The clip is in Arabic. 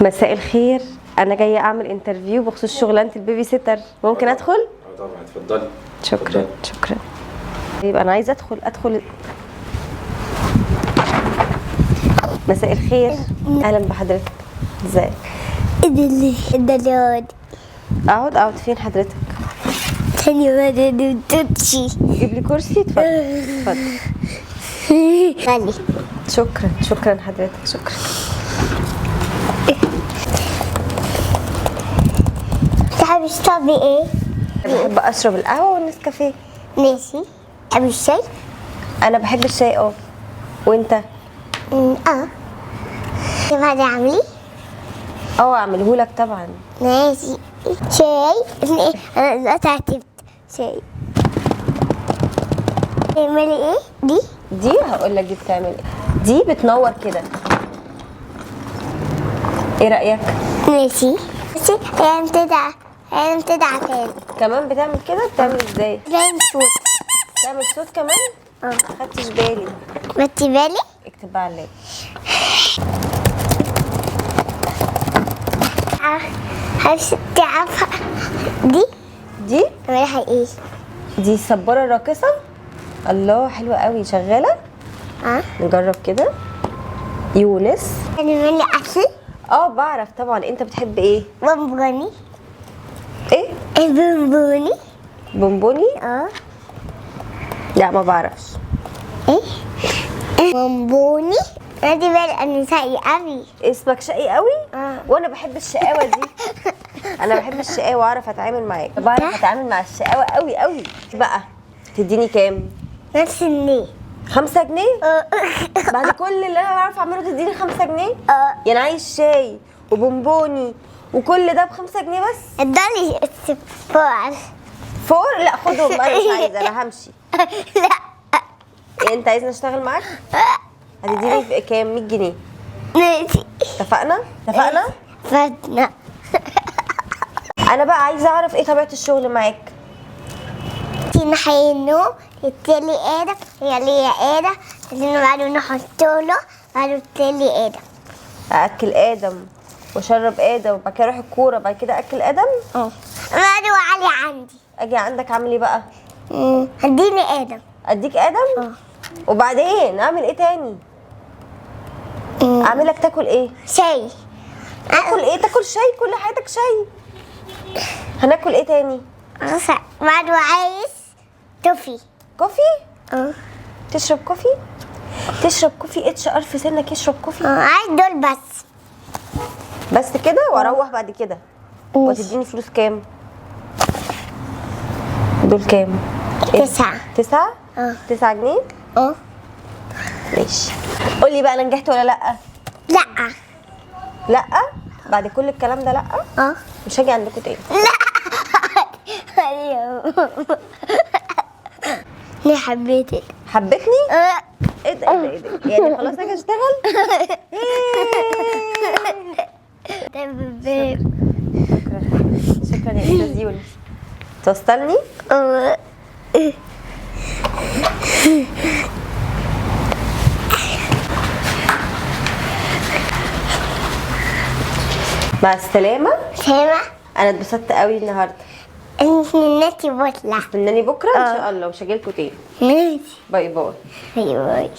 مساء الخير، انا جايه اعمل انترفيو بخصوص شغلانه البيبي سيتر. ممكن ادخل؟ طبعا اتفضلي. شكرا شكرا. يبقى انا عايزه ادخل. مساء الخير، اهلا بحضرتك. ازيك؟ الدلال اقعد فين حضرتك؟ تاني مرة تمشي. جيب لي كرسي. اتفضل اتفضل. غالي. شكرا حضرتك، شكرا. تحب تشربي ايه؟ بحب اشرب القهوه والنسكافيه. ماشي. تحب الشاي؟ انا بحب الشاي. وانت؟ كيف هتعملي؟ اعمله لك طبعا. ماشي. شاي. انا تعبت. شاي. تعملي ايه؟ دي هقول لك دي بتعمل ايه. دي بتنور كده، ايه رايك؟ ماشي. هي بتدعى تاني. كمان بتعمل كده؟ بتعمل ازاي؟ زي صوت. بتعمل صوت كمان؟ خدتش بالي. خدتي بالي؟ اكتب بقى عليك. تعرفها دي عملها ايه؟ دي السبوره الراقصه. الله، حلوه قوي. شغاله؟ نجرب كده. يونس، تعملي اكل؟ بعرف طبعا. انت بتحب ايه؟ بونبوني. ايه؟ بونبوني. بونبوني؟ لا ما بعرفش. ايه؟ بونبوني. خدي بالك انا شقي قوي. اسمك شقي قوي؟ وانا بحب الشقاوه دي. انا بحب الشقاوه واعرف اتعامل معاك. بعرف اتعامل مع الشقاوه قوي قوي. بقى تديني كام؟ نفس النيه. 5 جنيه؟ بعد كل اللي انا بعرف اعمله تديني 5 جنيه؟ يعني عايز شاي وبونبوني وكل ده ب5 جنيه بس؟ اداني السفار. فور؟ لا خدهم، انا مش عايزه، انا همشي. لا. إيه، انت عايزني اشتغل معاك؟ هتديني كام؟ 100 جنيه. ماشي. اتفقنا؟ فتنا. انا بقى عايزه اعرف ايه طبيعه الشغل معاك. نحينه يتلي ادم يلي ادم لازم بعده نحط له بعده تلي ادم. اكل ادم واشرب ادم وبعد كده اروح الكوره بعد كده اكل ادم. بعده علي عندي. اجي عندك اعمل ايه بقى؟ اديني ادم. اديك ادم؟ وبعدين اعمل ايه تاني؟ اعملك تاكل ايه؟ شاي. تاكل ايه؟ تاكل شاي؟ كل حياتك شاي. هناكل ايه تاني؟ بعده عايز توفي. كوفي؟ تشرب كوفي؟ تشرب كوفي؟ HR في سنك يشرب كوفي؟ عايز دول بس كده واروح بعد كده. وتديني فلوس كام؟ دول كام؟ 9. 9؟ 9 جنيه؟ ماشي. قولي بقى، انا نجحت ولا لا؟ لا؟ بعد كل الكلام ده لا؟ مش هاجي عندكم تاني. ليه حبيتك؟ حبتني؟ ايه ده؟ يعني خلاص اجي اشتغل؟ شكرا يا استاذ يونس. توصلني؟ مع السلامة. انا اتبسطت قوي النهارده. نتي بطلع. استناني بكره ان شاء الله، ومش هجيلكوا تاني. ماشي. باي باي. باي باي.